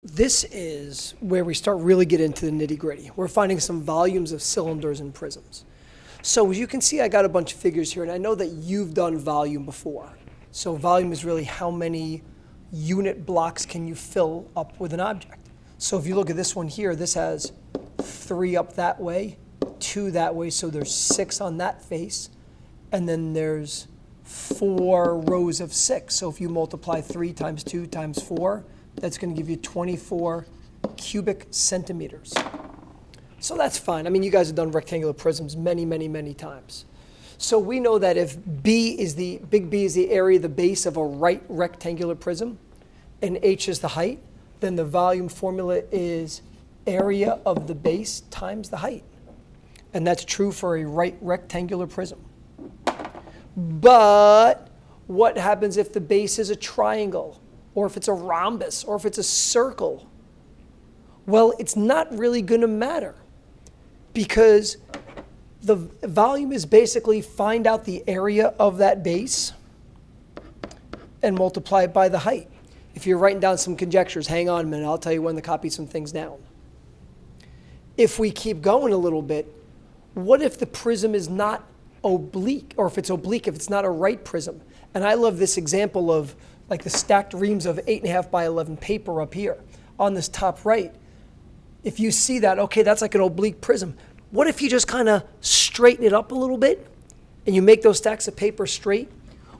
This is where we start really get into the nitty gritty. We're finding some volumes of cylinders and prisms. So as you can see, I got a bunch of figures here, and I know that you've done volume before. So volume is really how many unit blocks can you fill up with an object. So if you look at this one here, this has 3 up that way, 2 that way, so there's 6 on that face, and then there's 4 rows of 6. So if you multiply 3 times 2 times 4, that's going to give you 24 cubic centimeters. So that's fine. I mean, you guys have done rectangular prisms many, many, many times. So we know that if big B is the area, the base of a right rectangular prism, and H is the height, then the volume formula is area of the base times the height. And that's true for a right rectangular prism. But what happens if the base is a triangle, or if it's a rhombus, or if it's a circle? Well, it's not really going to matter, because the volume is basically find out the area of that base and multiply it by the height. If you're writing down some conjectures, hang on a minute, I'll tell you when to copy some things down. If we keep going a little bit, what if the prism is not oblique, or if it's oblique, if it's not a right prism? And I love this example of like the stacked reams of 8.5 by 11 paper up here on this top right. If you see that, okay, that's like an oblique prism. What if you just kind of straighten it up a little bit and you make those stacks of paper straight?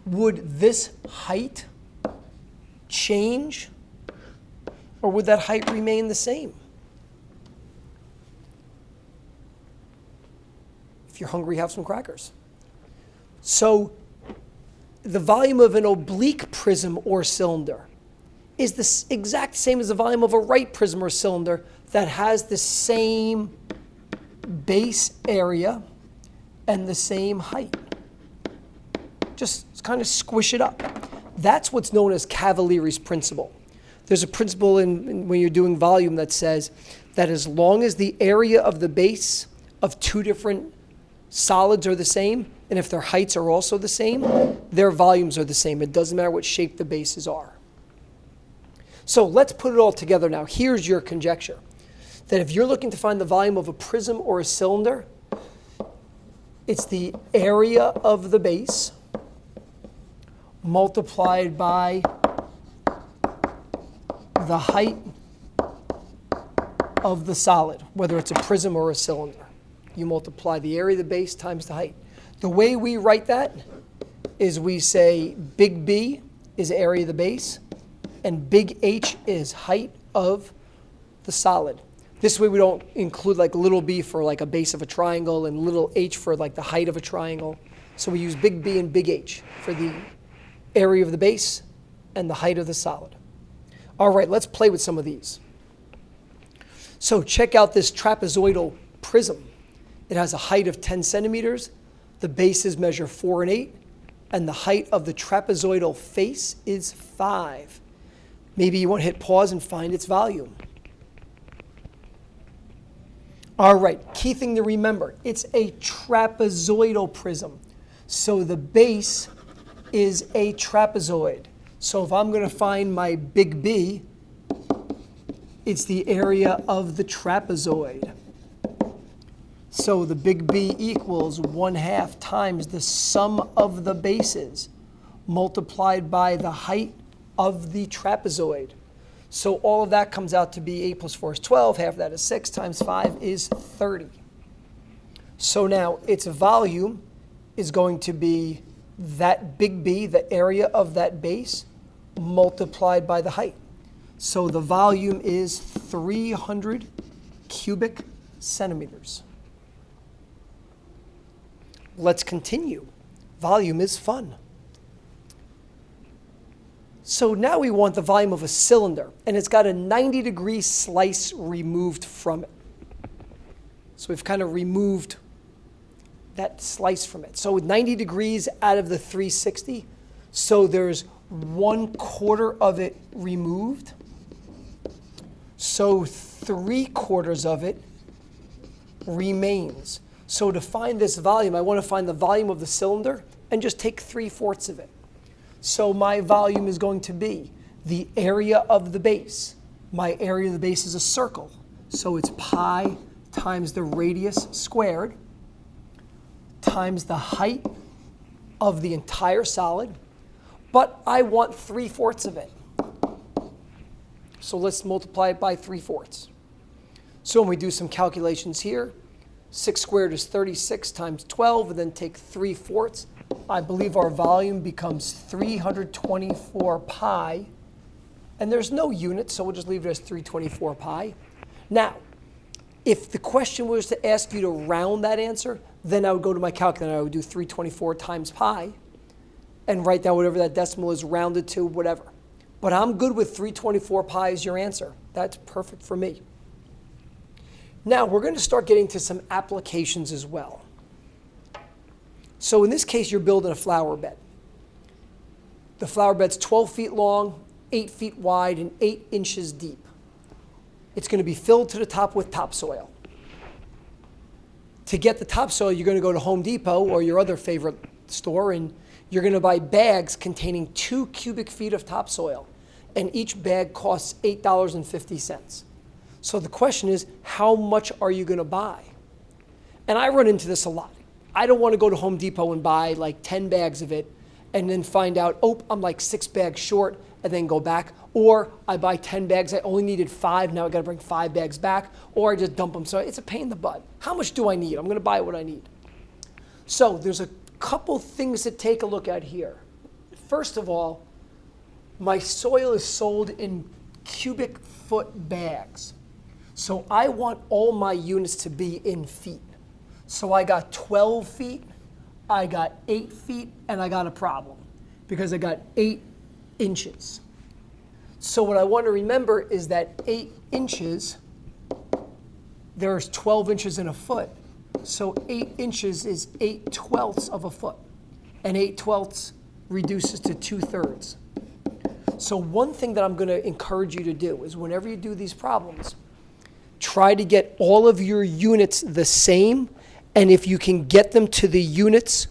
Would this height change, or would that height remain the same? If you're hungry, have some crackers. So the volume of an oblique prism or cylinder is the exact same as the volume of a right prism or cylinder that has the same base area and the same height. Just kind of squish it up. That's what's known as Cavaliere's principle. There's a principle when you're doing volume that says that as long as the area of the base of 2 different solids are the same, and if their heights are also the same, their volumes are the same. It doesn't matter what shape the bases are. So let's put it all together now. Here's your conjecture. That if you're looking to find the volume of a prism or a cylinder, it's the area of the base multiplied by the height of the solid, whether it's a prism or a cylinder. You multiply the area of the base times the height. The way we write that is we say big B is area of the base, and big H is height of the solid. This way we don't include like little b for like a base of a triangle and little h for like the height of a triangle. So we use big B and big H for the area of the base and the height of the solid. All right, let's play with some of these. So check out this trapezoidal prism. It has a height of 10 centimeters. The bases measure 4 and 8. And the height of the trapezoidal face is 5. Maybe you want to hit pause and find its volume. All right, key thing to remember, it's a trapezoidal prism. So the base is a trapezoid. So if I'm going to find my big B, it's the area of the trapezoid. So the big B equals 1/2 times the sum of the bases multiplied by the height of the trapezoid. So all of that comes out to be 8 plus 4 is 12. Half of that is 6 times 5 is 30. So now its volume is going to be that big B, the area of that base, multiplied by the height. So the volume is 300 cubic centimeters. Let's continue. Volume is fun. So now we want the volume of a cylinder, and it's got a 90-degree slice removed from it. So we've kind of removed that slice from it. So with 90 degrees out of the 360, so there's 1/4 of it removed. So 3/4 of it remains. So to find this volume, I want to find the volume of the cylinder and just take 3/4 of it. So my volume is going to be the area of the base My area of the base is a circle. So it's pi times the radius squared times the height of the entire solid. But I want 3/4 of it. So let's multiply it by 3/4. So when we do some calculations here, 6 squared is 36 times 12, and then take 3/4. I believe our volume becomes 324 pi. And there's no unit, so we'll just leave it as 324 pi. Now, if the question was to ask you to round that answer, then I would go to my calculator. I would do 324 times pi and write down whatever that decimal is rounded to, whatever. But I'm good with 324 pi as your answer. That's perfect for me. Now, we're going to start getting to some applications as well. So in this case, you're building a flower bed. The flower bed's 12 feet long, 8 feet wide, and 8 inches deep. It's going to be filled to the top with topsoil. To get the topsoil, you're going to go to Home Depot or your other favorite store, and you're going to buy bags containing 2 cubic feet of topsoil. And each bag costs $8.50. So the question is, how much are you going to buy? And I run into this a lot. I don't want to go to Home Depot and buy like 10 bags of it and then find out, oh, I'm like 6 bags short, and then go back. Or I buy 10 bags, I only needed 5, now I got to bring 5 bags back, or I just dump them. So it's a pain in the butt. How much do I need? I'm going to buy what I need. So there's a couple things to take a look at here. First of all, my soil is sold in cubic foot bags. So I want all my units to be in feet. So I got 12 feet, I got 8 feet, and I got a problem because I got 8 inches. So what I want to remember is that 8 inches, there's 12 inches in a foot. So 8 inches is 8/12 of a foot. And 8/12 reduces to 2/3. So one thing that I'm going to encourage you to do is whenever you do these problems, try to get all of your units the same. And if you can get them to the units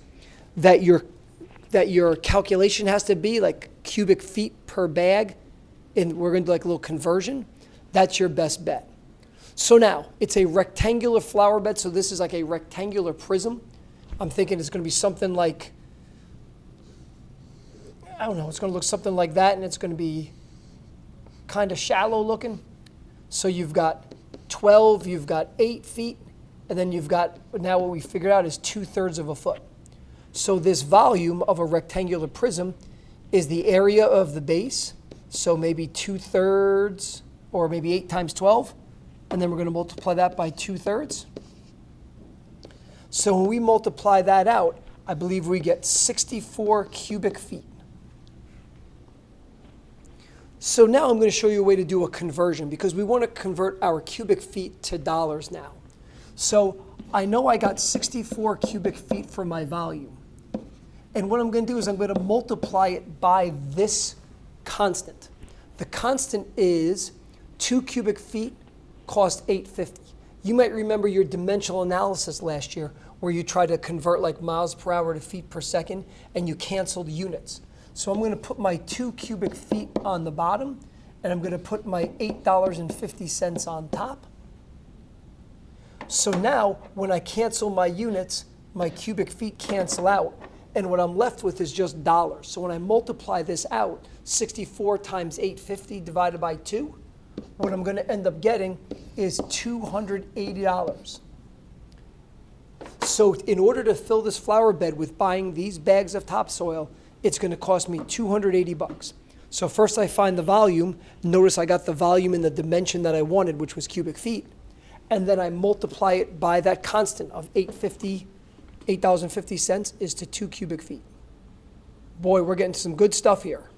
that your calculation has to be, like cubic feet per bag, and we're going to do like a little conversion, that's your best bet. So now, it's a rectangular flower bed, so this is like a rectangular prism. I'm thinking it's going to be something like, I don't know, it's going to look something like that, and it's going to be kind of shallow looking. So you've got 12, you've got 8 feet, and then you've got, now what we figured out is 2/3 of a foot. So this volume of a rectangular prism is the area of the base, so maybe 2/3, or maybe 8 times 12, and then we're going to multiply that by 2/3. So when we multiply that out, I believe we get 64 cubic feet. So now I'm going to show you a way to do a conversion, because we want to convert our cubic feet to dollars now. So I know I got 64 cubic feet for my volume. And what I'm going to do is I'm going to multiply it by this constant. The constant is 2 cubic feet cost $8.50. You might remember your dimensional analysis last year where you tried to convert like miles per hour to feet per second and you canceled units. So I'm going to put my 2 cubic feet on the bottom, and I'm going to put my $8.50 on top. So now when I cancel my units, my cubic feet cancel out, and what I'm left with is just dollars. So when I multiply this out, 64 times 850 divided by 2, what I'm going to end up getting is $280. So in order to fill this flower bed with buying these bags of topsoil, it's going to cost me $280. So first I find the volume. Notice I got the volume in the dimension that I wanted, which was cubic feet. And then I multiply it by that constant of $8.50 is to 2 cubic feet. Boy, we're getting some good stuff here.